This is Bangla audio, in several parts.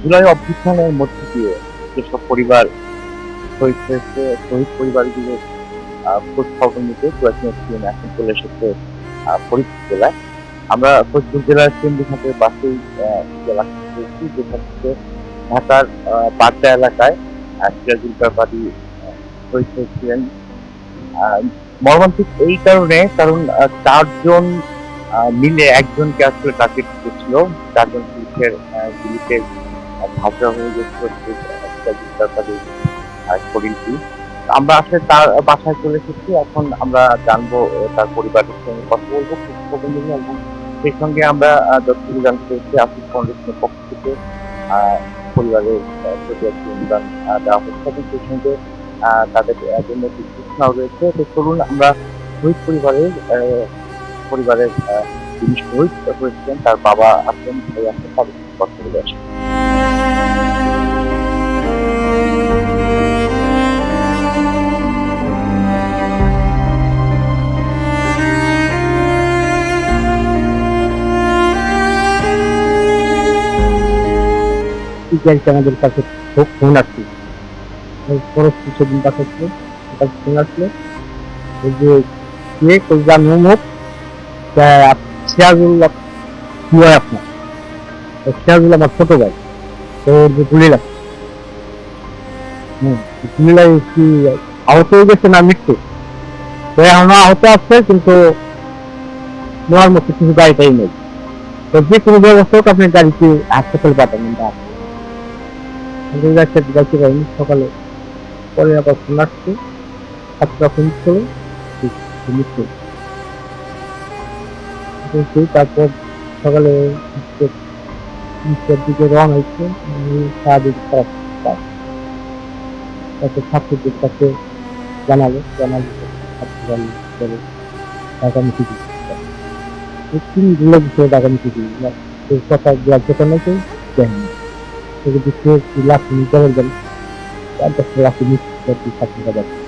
জুলাই অভ্যুত্থানের মধ্য দিয়ে যেসব পরিবার শহীদ হয়েছে, শহীদ পরিবারগুলোর খোঁজ খবর নিতে কুয়াশিয়া টিম এখন চলে এসেছে ফরিদপুর জেলায়। আমরা ফরিদপুর জেলার কেন্দ্রঘাটে বাসেই জেলা পেয়েছি, যেখান থেকে ঢাকার বাড্ডা এলাকায় সিরাজুল ব্যাপারী শহীদ হয়েছিলেন। মর্মান্তিক এই কারণে, কারণ ৪ জন মিলে একজনকে আসলে টার্গেট করেছিল। ৪ জন পুলিশের গুলিতে ঝাঁঝরা হয়ে গেছিল সিরাজুল ব্যাপারীর শরীরটি। আমরা আসলে তার বাসায় চলে এসেছি। এখন আমরা জানবো তার পরিবারের সঙ্গে কথা বলবো, খোঁজখবর নিবো এবং সেই সঙ্গে আমরা যতটুকু জানতে পেরেছি আর্থিক ফাউন্ডেশনের পক্ষ থেকে পরিবারের প্রতি একটি অনুদান দেওয়া হচ্ছে এবং সেই সঙ্গে তাদের জন্য একটি ঘোষণাও রয়েছে। তো চলুন আমরা শহীদ পরিবারের যিনি শহীদ হয়েছিলেন তার বাবা আছেন, ভাই আছেন, তাদের সাথে কথা বলে আসি। আমাদের কাছে ফোন আসছে, খরচ কিছুদিন পাঠাচ্ছে, ফোন আসলো ওই যে কে কইজান মুখ সিরাজুল্লাহ কি হয় আপনার, সিরাজুল্লাহ আমার ছোট ভাই, তো ওর যে গুলি লাগছে, গুলি লাগে কি আহত হয়ে গেছে না মৃত্যু, তো এখন আহত আছে কিন্তু নেওয়ার মতো কিছু গাড়িটাই নেই, তো যে কোনো ব্যবস্থা হোক আপনি গাড়িতে হাসপাতালে পাঠাবেন। যাইতে পারিনি সকালে, পরে আবার ফোন আসছে, সাতটা ফোন ছিল মৃত্যু। তারপর সকালে নিচের দিকে রওনা হয়েছে, সারাদিন খারাপ, তারপর ছাত্রদের কাছে জানালো ঢাকামুখী তিন গুলো বিষয়ে ঢাকামুখী কথা যেটা নাকি দেয়নি, লাখ মিটারের গেল ৫০ লাখ ছাত্রীরা যাচ্ছে,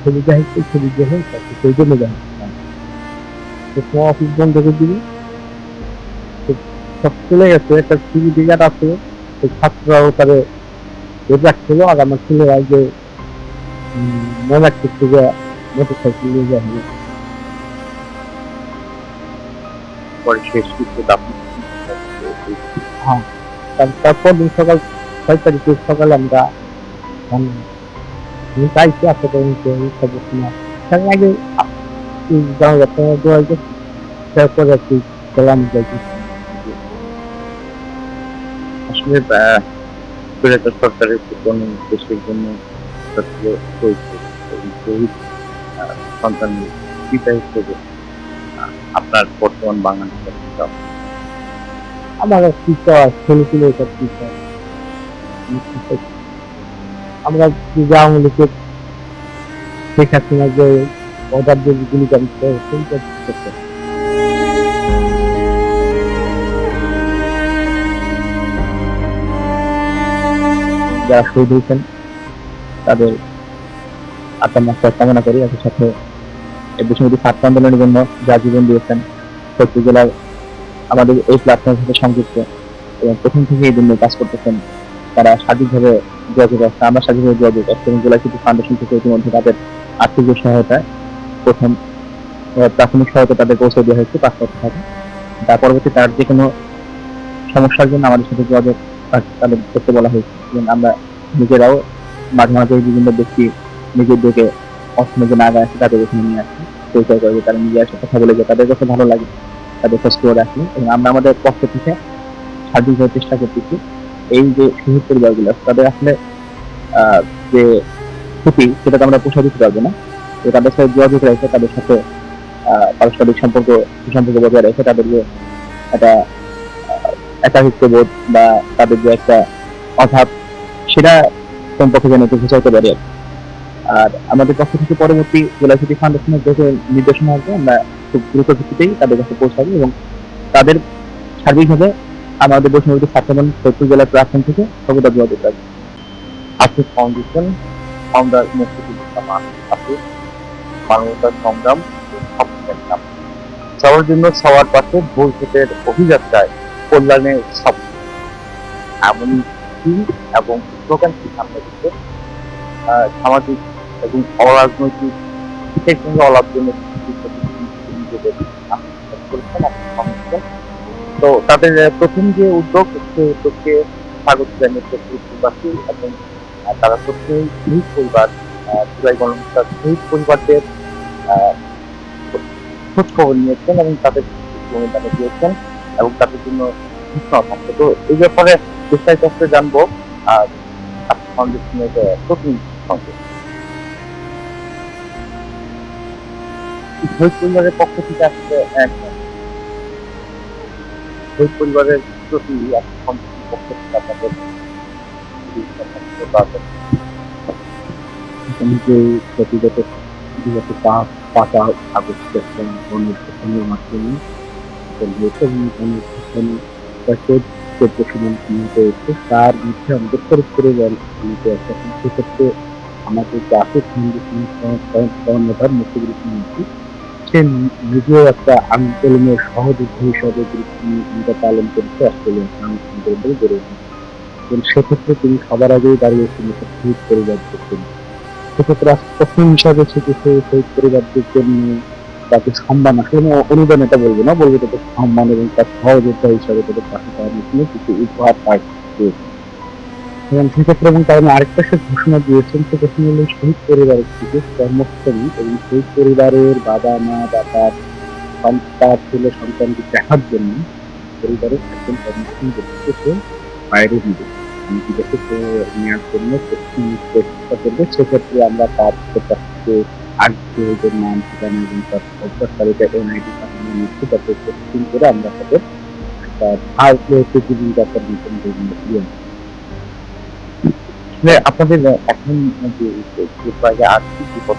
ছবি দেখাচ্ছে, ছবি দেখে সেই জন্য দেখাচ্ছে অফিস বন্ধ করে দিবি, সব চলে গেছে, একটা সিকিউরিটি গার্ড আছে, ছাত্ররাও তারে রাখছিল, আর আমার ছেলেরা যে মনে রাখছে যে মোটর সাইকেল নিয়ে যাওয়া হবে। পরে শেষ কিছু হ্যাঁ, তারপর দিন সকাল ৬ তারিখে সকালে আমরা চাইছি আপনাদের খবর শোনা, তার আগে তারপরে একটু গেলাম যাইছি। আসলে সরকারের কোনো দেশের জন্য শহীদ সন্তান পিতা হিসেবে আপনার বর্তমান বাংলাদেশের আমার কি চাওয়া ছেলে ছিল, এটা কি চাই আমরা যে আওয়ামী লীগের শেখ হাসিনা যে অর্ডার যে গুলি করতে সেইটা করতে যারা শহীদ হয়েছেন তাদের আত্মার মাত্রা কামনা করি। একই সাথে এই দেশমন্ত্রী ছাত্র আন্দোলনের জন্য যা জীবন দিয়েছেন ফরিদপুর জেলার আমাদের এই প্ল্যাটফর্মের সাথে সংযুক্ত এবং প্রথম থেকে এই জন্য কাজ করতেছেন, তারা স্বাধীনভাবে যোগাযোগ আছে, আমরা স্বাধীনভাবে যোগাযোগ আছে এবং জেলা সিটি ফাউন্ডেশন থেকে ইতিমধ্যে তাদের আর্থিক সহায়তায় প্রথম প্রাথমিক সহায়তা তাদের পৌঁছে দেওয়া হয়েছে ৫ লক্ষ টাকা। তার পরবর্তী তার যে কোনো সমস্যার জন্য আমাদের সাথে যোগাযোগ তাদের করতে বলা হয়েছে এবং আমরা নিজেরাও মাঝে মাঝে বিভিন্ন ব্যক্তি নিজের দিকে অর্থনীতি না আগে আসে তাদের এখানে নিয়ে আসি, পরিচয় করে, তারা নিজে আসে কথা বলে যে তাদের কাছে ভালো লাগে, তাদের খোঁজ খবর রাখি এবং আমরা আমাদের পক্ষ থেকে সার্বিকভাবে চেষ্টা করতেছি এই যে শহীদ পরিবারগুলো তাদের আসলে যে ক্ষতি সেটা তো আমরা পোষা দিতে পারবো না, তো তাদের সাথে যোগাযোগ রেখে তাদের সাথে পারস্পরিক সম্পর্ক বজায় রেখে তাদের যে একটা একাকিত্ব বোধ বা তাদের যে একটা অভাব সেটা সম্পর্কে যেন একটু বুঝাইতে পারি। আর আমাদের পক্ষ থেকে পরবর্তী জেলা সিটি ফাউন্ডেশনের যে নির্দেশনা আসবে আমরা খুব দ্রুত ভিত্তিতেই তাদের কাছে পৌঁছাবো এবং তাদের সার্বিকভাবে আমাদের বৈষ্ণবী ছাত্রগণ ফরিদপুর জেলার প্রাথমিক থেকে সর্বদা যোগাযোগ রাখবে। আর্থিক ফাউন্ডেশন ফাউন্ডার মুক্তিযুদ্ধ মানবতার সংগ্রাম সবার জন্য সবার পাশে ভবিষ্যতের অভিযাত্রায় কল্যাণের সব এমন থিম এবং স্লোগানকে সামনে রেখে সামাজিক এবং অরাজনৈতিক দিকের সঙ্গে অলাভজনক নিজেদের আত্মপ্রকাশ করেছেন এবং সংগঠন। তো তাদের প্রথম যে উদ্যোগ সেই উদ্যোগকে স্বাগত জানিয়েছে ফরিদপুরবাসী এবং তারা প্রত্যেকেই শহীদ পরিবার জুলাই গণহত্যার শহীদ পরিবারদের আহ, খোঁজ খবর নিয়েছেন এবং তাদের অনুদানে দিয়েছেন এবং তাদের জন্য ঘোষণা থাকছে। তো এই ব্যাপারে বিস্তারিত আসলে জানবো ফাউন্ডেশনের প্রতিনিধির সঙ্গে। শহীদ পরিবারের পক্ষ থেকে আসলে শহীদ পরিবারের প্রতি ফাউন্ডেশনের পক্ষ থেকে আপনাদের আমি যে প্রতিগত বিগত 5 আগস্ট গণঅভ্যুত্থানের মাধ্যমে হয়েছে এবং গণঅভ্যুত্থান যে প্রেসিডেন্ট নিহত হয়েছে তার মধ্যে আমাদের পরস্পরের নিহত আছে। এবং সেক্ষেত্রে আমাদের যে আসিফ ফাউন্ডেশনের কর্ণধার মুক্তিযুদ্ধ মন্ত্রী সে নিজেও একটা আন্দোলনের সহযোদ্ধা হিসাবে গুরুত্বপূর্ণ ভূমিকা পালন করেছে অস্ট্রেলিয়া আন্দোলন গড়ে ওঠে। এবং সেক্ষেত্রে তিনি সবার আগেই দাঁড়িয়েছেন একটা শহীদ পরিবারদের জন্য। সেক্ষেত্রে প্রথম হিসাবে সেক্ষেত্রে শহীদ পরিবারদের জন্য তাকে সম্মান আসলে আমি অনুদান এটা বলবো না, বলবো তাদের সম্মান এবং তার সহযোদ্ধা হিসাবে তাদের পাশে দাঁড়ানোর জন্য কিছু উপহার পাঠিয়েছে। এবং সেক্ষেত্রে এবং তার আরেকটা সে ঘোষণা দিয়েছেন, সে ঘোষণা হলো শহীদ পরিবারের থেকে কর্মস্থলী এবং শহীদ পরিবারের বাবা মা বা তার তার ছেলে সন্তানকে দেখার জন্য পরিবারের একজন কর্মস্থলী ব্যক্তিকে সে বাইরে দিবে বিদেশে নেওয়ার জন্য চেষ্টা করবে। সেক্ষেত্রে আমরা তার কাছ থেকে আগে যে নাম ঠিকানা এবং তার অভ্যাস তালিকা এনআইডি কার্ড নিচ্ছি, তাতে প্রতিদিন করে আমরা তাদের একটা ভারতীয় জীবনযাত্রার নতুন দিয়ে আপনাদের এখন যে প্রায় আর্থিক বিপদ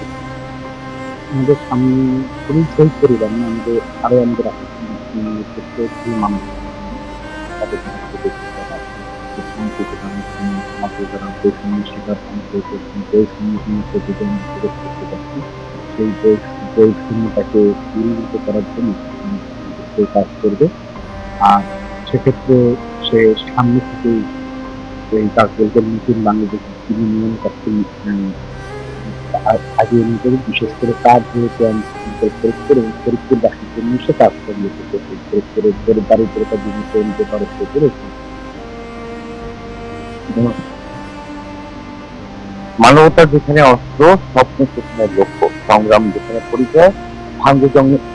আমাদের সামনে খুবই শহীদ পরিবার না, আমাদের আরো আমাদের ক্ষেত্রে মানুষ তাদের সমাজে যারা বৈষম্য শিকার বৈষম্যের প্রতিদিন করতে পারছি সেই বৈষম্যটাকে দূরীভূত করার জন্য সে কাজ করবে। আর সেক্ষেত্রে সে সামনে থেকেই এই কাজগুলোকে নতুন বাংলাদেশ তিনি নিয়ম কাজটি আগিয়ে নিয়ে যাবে। বিশেষ করে কাজ যেহেতু আমি ফরিদপুর এবং ফরিদপুরবাসীর জন্য সে কাজ করিয়ে ফরিদপুরের দারিদ্রতা বিভিন্ন তৈরিতে খরচ করেছে। মানবতার যেখানে অস্ত্র, স্বপ্ন সেখানে লক্ষ্য, সংগ্রাম যেখানে পরিচয়, ভাঙ্গ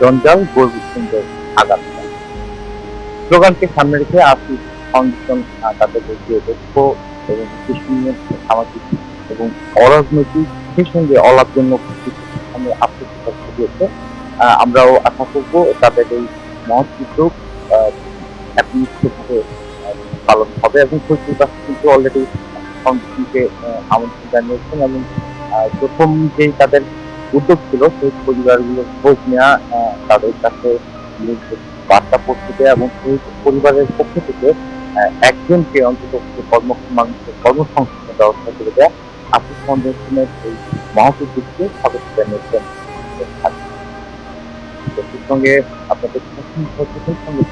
জঞ্জাল, গর্ব সুন্দর আগাম স্লোগানকে সামনে রেখে আসিফ ফাউন্ডেশন তাদের যে লক্ষ্য এবং উদ্দেশ্যনীয় সামাজিক এবং অরাজনৈতিক সেই সঙ্গে অলাভজনক সামনে আত্মপ্রকাশ ঘটিয়েছে। আমরাও আশা করব তাদের এই মহৎ উদ্যোগ একনিষ্ঠভাবে পালন হবে এবং ফরিদপুরবাসী কিন্তু অলরেডি ফাউন্ডেশনকে আমন্ত্রণ জানিয়েছেন এবং প্রথম যেই তাদের উদ্যোগ ছিল সেই পরিবারগুলোর খোঁজ নেওয়া, তাদের কাছে বার্তা পৌঁছে দেওয়া এবং সেই পরিবারের পক্ষ থেকে একজনকে অন্তত কর্মক্ষম মানুষের কর্মসংস্থানের ব্যবস্থা করে দেওয়া আসিফ ফাউন্ডেশনের এই মহৎ উদ্যোগকে স্বাগত জানিয়েছেন। সেই সঙ্গে আপনাদের সঙ্গে